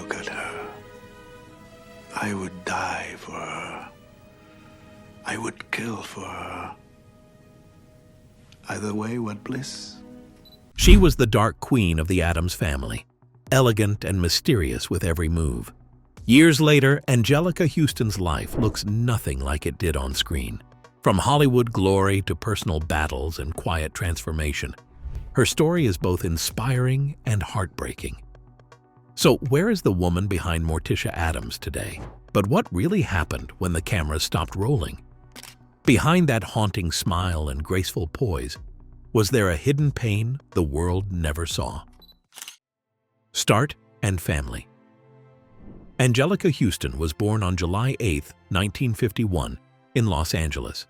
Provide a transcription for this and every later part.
look at her. I would die for her. I would kill for her. Either way, what bliss? She was the dark queen of the Addams family, elegant and mysterious with every move. Years later, Anjelica Huston's life looks nothing like it did on screen. From Hollywood glory to personal battles and quiet transformation, her story is both inspiring and heartbreaking. So where is the woman behind Morticia Addams today? But what really happened when the cameras stopped rolling? Behind that haunting smile and graceful poise, was there a hidden pain the world never saw? Start and family. Anjelica Huston was born on July 8, 1951, in Los Angeles.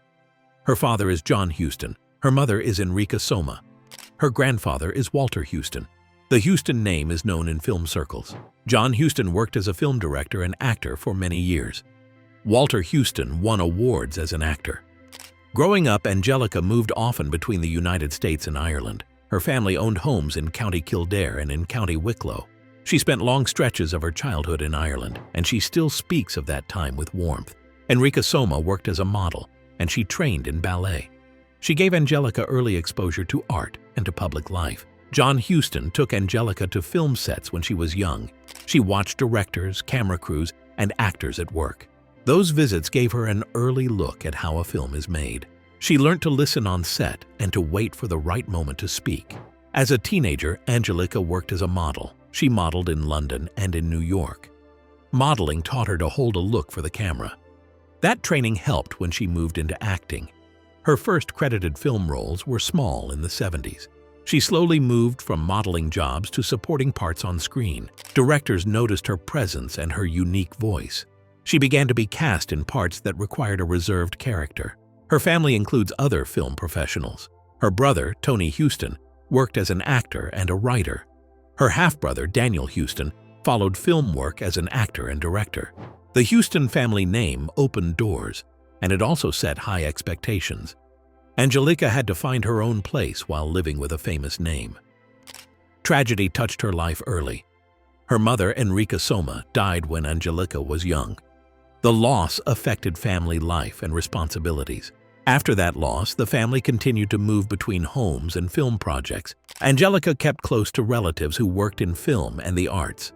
Her father is John Huston. Her mother is Enrica Soma. Her grandfather is Walter Huston. The Huston name is known in film circles. John Huston worked as a film director and actor for many years. Walter Huston won awards as an actor. Growing up, Anjelica moved often between the United States and Ireland. Her family owned homes in County Kildare and in County Wicklow. She spent long stretches of her childhood in Ireland, and she still speaks of that time with warmth. Enrica Soma worked as a model, and she trained in ballet. She gave Anjelica early exposure to art and to public life. John Huston took Anjelica to film sets when she was young. She watched directors, camera crews, and actors at work. Those visits gave her an early look at how a film is made. She learned to listen on set and to wait for the right moment to speak. As a teenager, Anjelica worked as a model. She modeled in London and in New York. Modeling taught her to hold a look for the camera. That training helped when she moved into acting. Her first credited film roles were small in the 70s. She slowly moved from modeling jobs to supporting parts on screen. Directors noticed her presence and her unique voice. She began to be cast in parts that required a reserved character. Her family includes other film professionals. Her brother, Tony Huston, worked as an actor and a writer. Her half-brother, Daniel Huston, followed film work as an actor and director. The Huston family name opened doors, and it also set high expectations. Anjelica had to find her own place while living with a famous name. Tragedy touched her life early. Her mother, Enrica Soma, died when Anjelica was young. The loss affected family life and responsibilities. After that loss, the family continued to move between homes and film projects. Anjelica kept close to relatives who worked in film and the arts.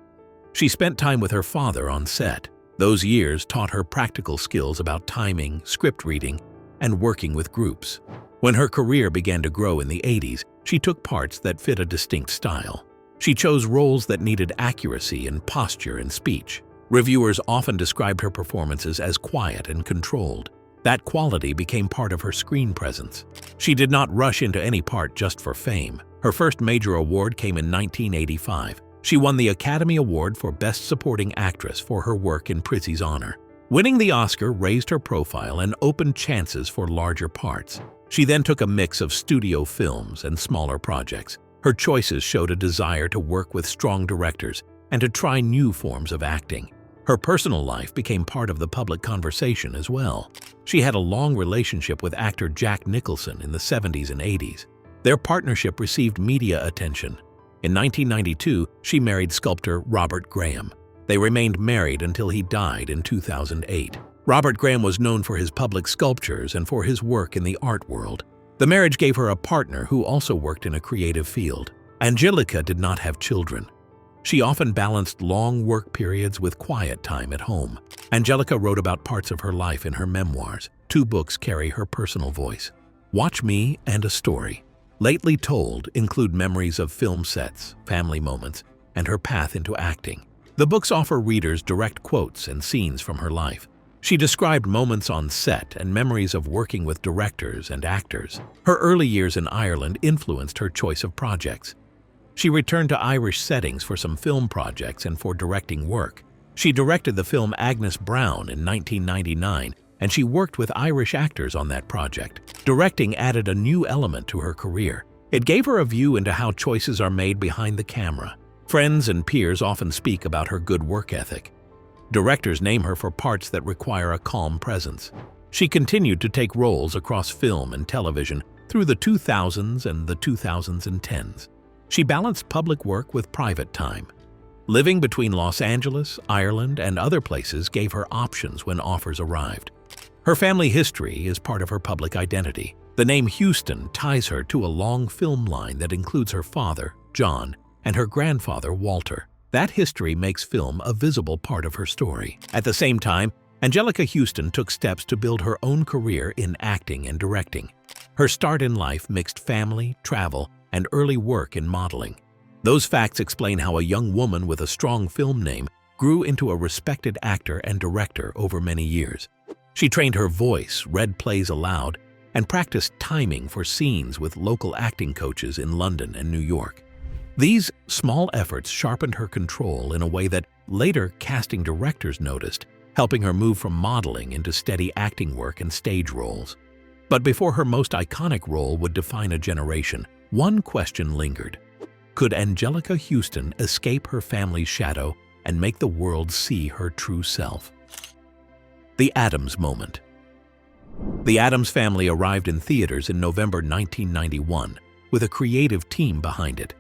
She spent time with her father on set. Those years taught her practical skills about timing, script reading, and working with groups. When her career began to grow in the 80s, she took parts that fit a distinct style. She chose roles that needed accuracy in posture and speech. Reviewers often described her performances as quiet and controlled. That quality became part of her screen presence. She did not rush into any part just for fame. Her first major award came in 1985. She won the Academy Award for Best Supporting Actress for her work in Prizzi's honor. Winning the Oscar raised her profile and opened chances for larger parts. She then took a mix of studio films and smaller projects. Her choices showed a desire to work with strong directors and to try new forms of acting. Her personal life became part of the public conversation as well. She had a long relationship with actor Jack Nicholson in the 70s and 80s. Their partnership received media attention. In 1992, she married sculptor Robert Graham. They remained married until he died in 2008. Robert Graham was known for his public sculptures and for his work in the art world. The marriage gave her a partner who also worked in a creative field. Anjelica did not have children. She often balanced long work periods with quiet time at home. Anjelica wrote about parts of her life in her memoirs. 2 books carry her personal voice. Watch Me and A Story, Lately Told, include memories of film sets, family moments, and her path into acting. The books offer readers direct quotes and scenes from her life. She described moments on set and memories of working with directors and actors. Her early years in Ireland influenced her choice of projects. She returned to Irish settings for some film projects and for directing work. She directed the film Agnes Brown in 1999, and she worked with Irish actors on that project. Directing added a new element to her career. It gave her a view into how choices are made behind the camera. Friends and peers often speak about her good work ethic. Directors name her for parts that require a calm presence. She continued to take roles across film and television through the 2000s and the 2010s. She balanced public work with private time. Living between Los Angeles, Ireland, and other places gave her options when offers arrived. Her family history is part of her public identity. The name Huston ties her to a long film line that includes her father, John, and her grandfather, Walter. That history makes film a visible part of her story. At the same time, Anjelica Huston took steps to build her own career in acting and directing. Her start in life mixed family, travel, and early work in modeling. Those facts explain how a young woman with a strong film name grew into a respected actor and director over many years. She trained her voice, read plays aloud, and practiced timing for scenes with local acting coaches in London and New York. These small efforts sharpened her control in a way that later casting directors noticed, helping her move from modeling into steady acting work and stage roles. But before her most iconic role would define a generation, one question lingered. Could Anjelica Huston escape her family's shadow and make the world see her true self? The Addams Moment. The Addams Family arrived in theaters in November 1991 with a creative team behind it.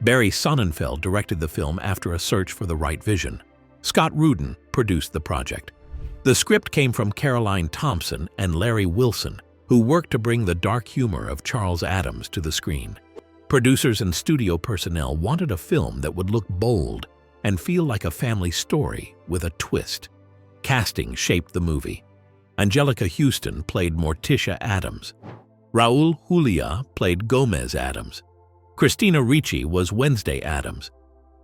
Barry Sonnenfeld directed the film after a search for the right vision. Scott Rudin produced the project. The script came from Caroline Thompson and Larry Wilson, who worked to bring the dark humor of Charles Addams to the screen. Producers and studio personnel wanted a film that would look bold and feel like a family story with a twist. Casting shaped the movie. Anjelica Huston played Morticia Addams. Raul Julia played Gomez Addams. Christina Ricci was Wednesday Addams.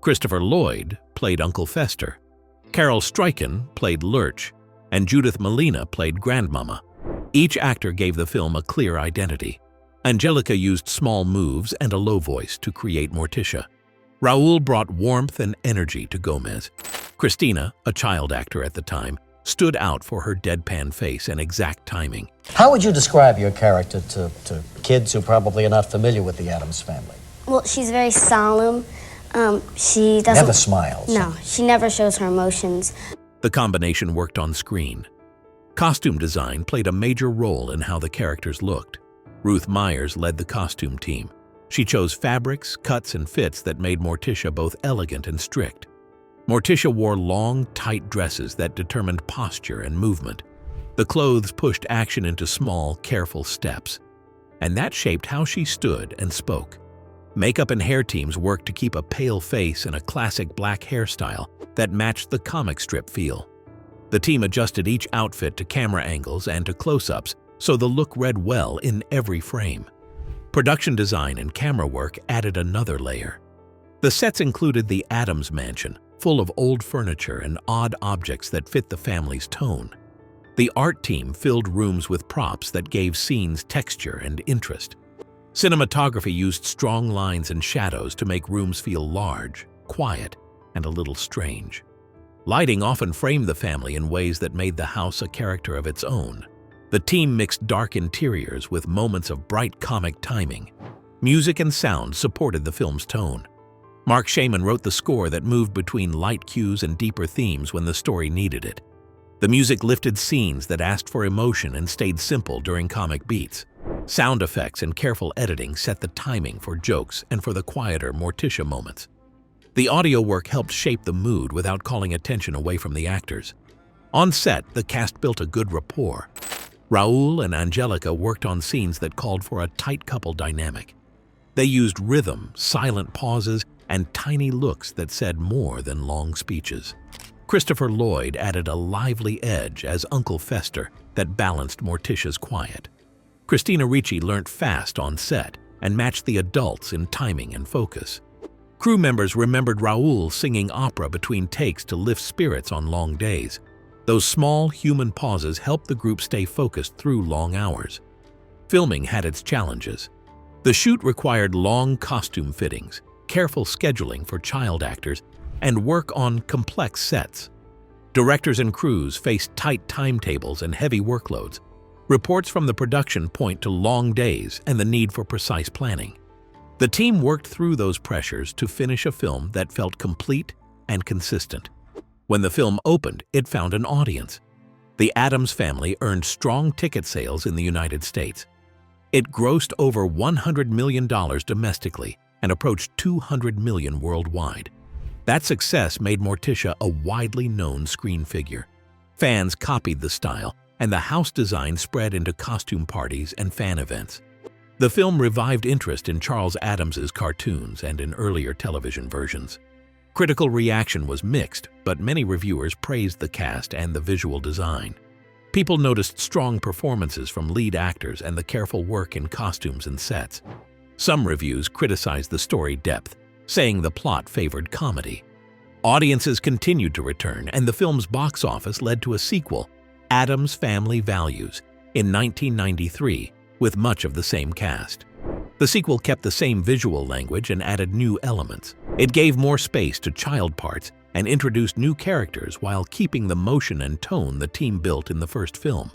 Christopher Lloyd played Uncle Fester. Carol Stryken played Lurch, and Judith Malina played Grandmama. Each actor gave the film a clear identity. Anjelica used small moves and a low voice to create Morticia. Raul brought warmth and energy to Gomez. Christina, a child actor at the time, stood out for her deadpan face and exact timing. How would you describe your character to kids who probably are not familiar with the Addams Family? Well, she's very solemn. She doesn't... Never smiles. No, she never shows her emotions. The combination worked on screen. Costume design played a major role in how the characters looked. Ruth Myers led the costume team. She chose fabrics, cuts, and fits that made Morticia both elegant and strict. Morticia wore long, tight dresses that determined posture and movement. The clothes pushed action into small, careful steps, and that shaped how she stood and spoke. Makeup and hair teams worked to keep a pale face and a classic black hairstyle that matched the comic strip feel. The team adjusted each outfit to camera angles and to close-ups, so the look read well in every frame. Production design and camera work added another layer. The sets included the Addams Mansion, full of old furniture and odd objects that fit the family's tone. The art team filled rooms with props that gave scenes texture and interest. Cinematography used strong lines and shadows to make rooms feel large, quiet, and a little strange. Lighting often framed the family in ways that made the house a character of its own. The team mixed dark interiors with moments of bright comic timing. Music and sound supported the film's tone. Mark Shaman wrote the score that moved between light cues and deeper themes when the story needed it. The music lifted scenes that asked for emotion and stayed simple during comic beats. Sound effects and careful editing set the timing for jokes and for the quieter Morticia moments. The audio work helped shape the mood without calling attention away from the actors. On set, the cast built a good rapport. Raul and Anjelica worked on scenes that called for a tight couple dynamic. They used rhythm, silent pauses, and tiny looks that said more than long speeches. Christopher Lloyd added a lively edge as Uncle Fester that balanced Morticia's quiet. Christina Ricci learnt fast on set and matched the adults in timing and focus. Crew members remembered Raul singing opera between takes to lift spirits on long days. Those small human pauses helped the group stay focused through long hours. Filming had its challenges. The shoot required long costume fittings, careful scheduling for child actors, and work on complex sets. Directors and crews faced tight timetables and heavy workloads. Reports from the production point to long days and the need for precise planning. The team worked through those pressures to finish a film that felt complete and consistent. When the film opened, it found an audience. The Addams Family earned strong ticket sales in the United States. It grossed over $100 million domestically and approached $200 million worldwide. That success made Morticia a widely known screen figure. Fans copied the style, and the house design spread into costume parties and fan events. The film revived interest in Charles Addams's cartoons and in earlier television versions. Critical reaction was mixed, but many reviewers praised the cast and the visual design. People noticed strong performances from lead actors and the careful work in costumes and sets. Some reviews criticized the story depth, saying the plot favored comedy. Audiences continued to return, and the film's box office led to a sequel, Addams Family Values, in 1993, with much of the same cast. The sequel kept the same visual language and added new elements. It gave more space to child parts and introduced new characters while keeping the motion and tone the team built in the first film.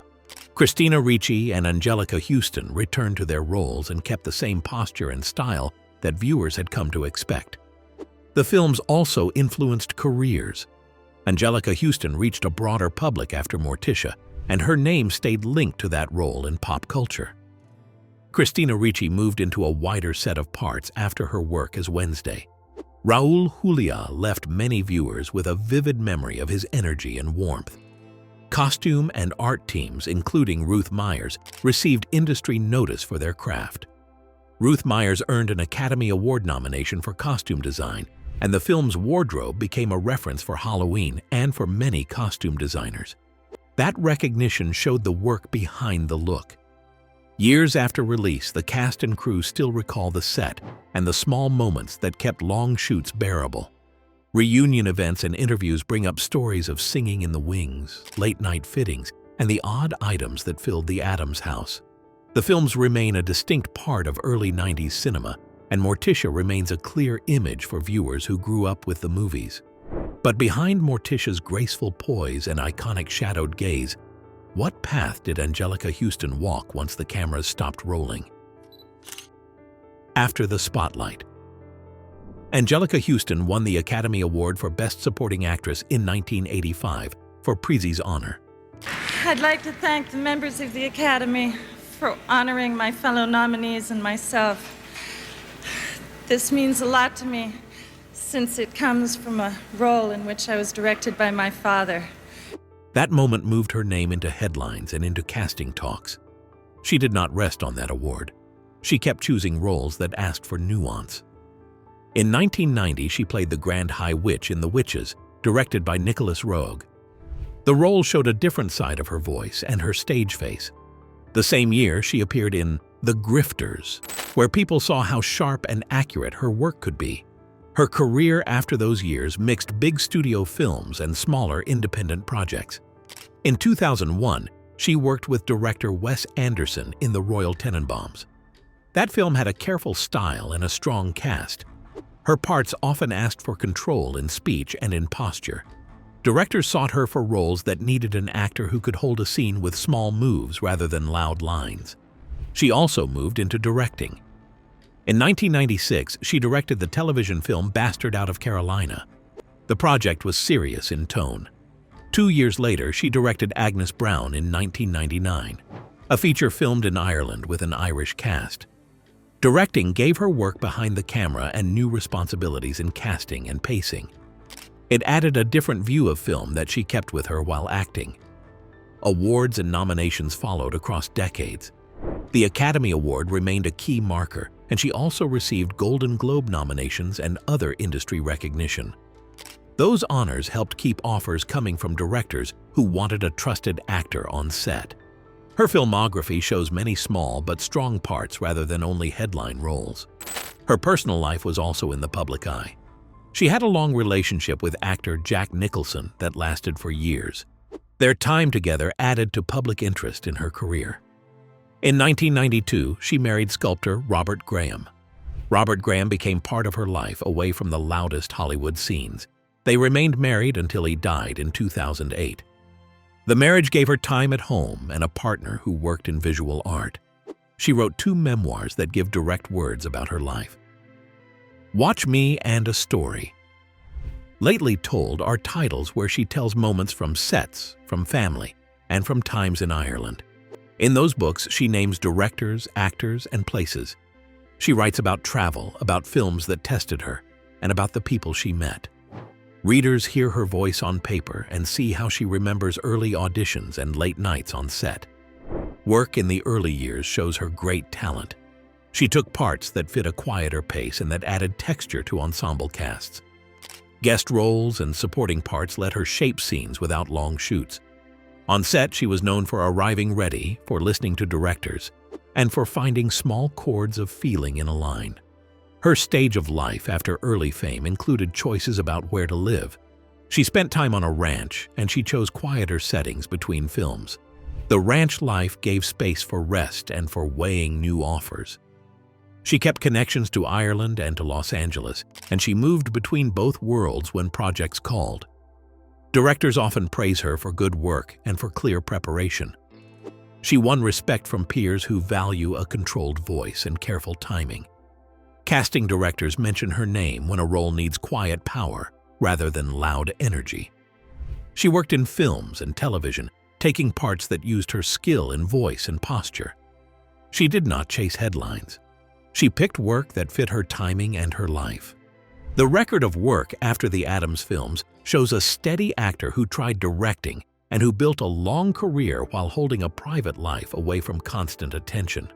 Christina Ricci and Anjelica Huston returned to their roles and kept the same posture and style that viewers had come to expect. The films also influenced careers. Anjelica Huston reached a broader public after Morticia, and her name stayed linked to that role in pop culture. Christina Ricci moved into a wider set of parts after her work as Wednesday. Raul Julia left many viewers with a vivid memory of his energy and warmth. Costume and art teams, including Ruth Myers, received industry notice for their craft. Ruth Myers earned an Academy Award nomination for costume design, and the film's wardrobe became a reference for Halloween and for many costume designers. That recognition showed the work behind the look. Years after release, the cast and crew still recall the set and the small moments that kept long shoots bearable. Reunion events and interviews bring up stories of singing in the wings, late-night fittings, and the odd items that filled the Addams house. The films remain a distinct part of early 90s cinema, and Morticia remains a clear image for viewers who grew up with the movies. But behind Morticia's graceful poise and iconic shadowed gaze, what path did Anjelica Huston walk once the cameras stopped rolling? After the spotlight. Anjelica Huston won the Academy Award for Best Supporting Actress in 1985 for Prizzi's honor. I'd like to thank the members of the Academy for honoring my fellow nominees and myself. This means a lot to me, since it comes from a role in which I was directed by my father. That moment moved her name into headlines and into casting talks. She did not rest on that award. She kept choosing roles that asked for nuance. In 1990, she played the Grand High Witch in The Witches, directed by Nicholas Roeg. The role showed a different side of her voice and her stage face. The same year, she appeared in The Grifters, where people saw how sharp and accurate her work could be. Her career after those years mixed big studio films and smaller independent projects. In 2001, she worked with director Wes Anderson in The Royal Tenenbaums. That film had a careful style and a strong cast. Her parts often asked for control in speech and in posture. Directors sought her for roles that needed an actor who could hold a scene with small moves rather than loud lines. She also moved into directing. In 1996, she directed the television film Bastard Out of Carolina. The project was serious in tone. 2 years later, she directed Agnes Brown in 1999, a feature filmed in Ireland with an Irish cast. Directing gave her work behind the camera and new responsibilities in casting and pacing. It added a different view of film that she kept with her while acting. Awards and nominations followed across decades. The Academy Award remained a key marker, and she also received Golden Globe nominations and other industry recognition. Those honors helped keep offers coming from directors who wanted a trusted actor on set. Her filmography shows many small but strong parts rather than only headline roles. Her personal life was also in the public eye. She had a long relationship with actor Jack Nicholson that lasted for years. Their time together added to public interest in her career. In 1992, she married sculptor Robert Graham. Robert Graham became part of her life away from the loudest Hollywood scenes. They remained married until he died in 2008. The marriage gave her time at home and a partner who worked in visual art. She wrote 2 memoirs that give direct words about her life. Watch Me and a Story. Lately Told are titles where she tells moments from sets, from family, and from times in Ireland. In those books, she names directors, actors, and places. She writes about travel, about films that tested her, and about the people she met. Readers hear her voice on paper and see how she remembers early auditions and late nights on set. Work in the early years shows her great talent. She took parts that fit a quieter pace and that added texture to ensemble casts. Guest roles and supporting parts let her shape scenes without long shoots. On set, she was known for arriving ready, for listening to directors, and for finding small chords of feeling in a line. Her stage of life after early fame included choices about where to live. She spent time on a ranch, and she chose quieter settings between films. The ranch life gave space for rest and for weighing new offers. She kept connections to Ireland and to Los Angeles, and she moved between both worlds when projects called. Directors often praise her for good work and for clear preparation. She won respect from peers who value a controlled voice and careful timing. Casting directors mention her name when a role needs quiet power rather than loud energy. She worked in films and television, taking parts that used her skill in voice and posture. She did not chase headlines. She picked work that fit her timing and her life. The record of work after the Addams films shows a steady actor who tried directing and who built a long career while holding a private life away from constant attention.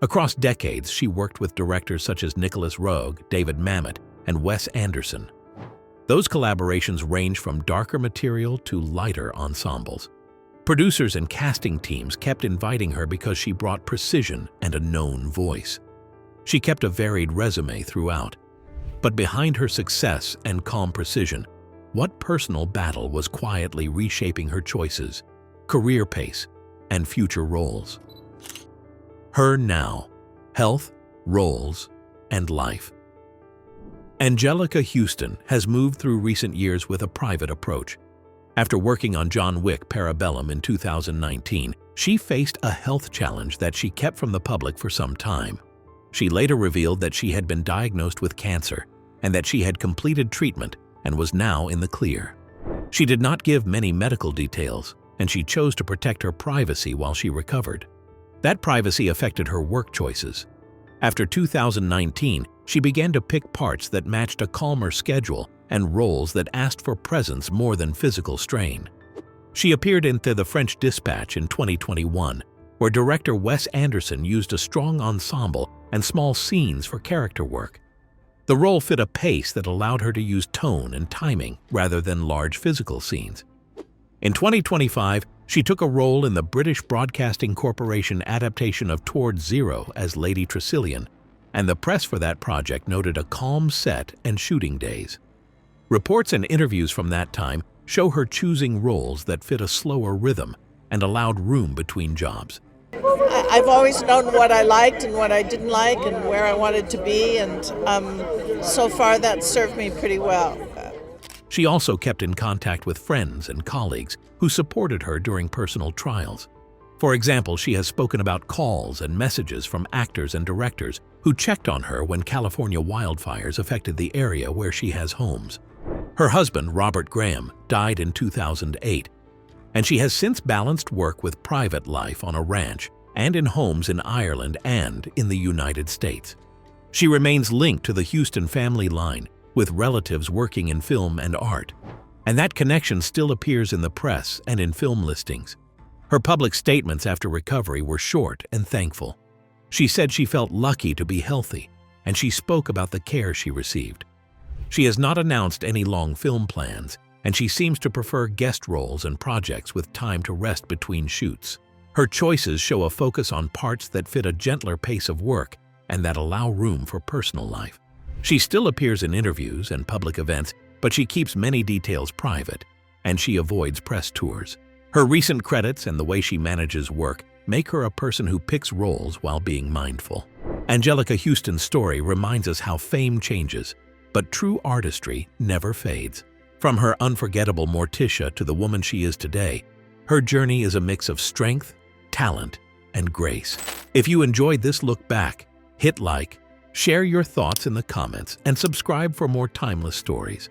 Across decades, she worked with directors such as Nicholas Roeg, David Mamet, and Wes Anderson. Those collaborations range from darker material to lighter ensembles. Producers and casting teams kept inviting her because she brought precision and a known voice. She kept a varied resume throughout. But behind her success and calm precision, what personal battle was quietly reshaping her choices, career pace, and future roles? Her now: health, roles, and life. Anjelica Huston has moved through recent years with a private approach. After working on John Wick: Parabellum in 2019, she faced a health challenge that she kept from the public for some time. She later revealed that she had been diagnosed with cancer and that she had completed treatment and was now in the clear. She did not give many medical details, and she chose to protect her privacy while she recovered. That privacy affected her work choices. After 2019, she began to pick parts that matched a calmer schedule and roles that asked for presence more than physical strain. She appeared in The French Dispatch in 2021, where director Wes Anderson used a strong ensemble and small scenes for character work. The role fit a pace that allowed her to use tone and timing rather than large physical scenes. In 2025, she took a role in the British Broadcasting Corporation adaptation of Towards Zero as Lady Tressilian, and the press for that project noted a calm set and shooting days. Reports and interviews from that time show her choosing roles that fit a slower rhythm and allowed room between jobs. I've always known what I liked and what I didn't like and where I wanted to be, and so far that served me pretty well. She also kept in contact with friends and colleagues who supported her during personal trials. For example, she has spoken about calls and messages from actors and directors who checked on her when California wildfires affected the area where she has homes. Her husband, Robert Graham, died in 2008, and she has since balanced work with private life on a ranch and in homes in Ireland and in the United States. She remains linked to the Huston family line, with relatives working in film and art, and that connection still appears in the press and in film listings. Her public statements after recovery were short and thankful. She said she felt lucky to be healthy, and she spoke about the care she received. She has not announced any long film plans, and she seems to prefer guest roles and projects with time to rest between shoots. Her choices show a focus on parts that fit a gentler pace of work and that allow room for personal life. She still appears in interviews and public events, but she keeps many details private, and she avoids press tours. Her recent credits and the way she manages work make her a person who picks roles while being mindful. Anjelica Huston's story reminds us how fame changes, but true artistry never fades. From her unforgettable Morticia to the woman she is today, her journey is a mix of strength, talent, and grace. If you enjoyed this look back, hit like, share your thoughts in the comments, and subscribe for more timeless stories.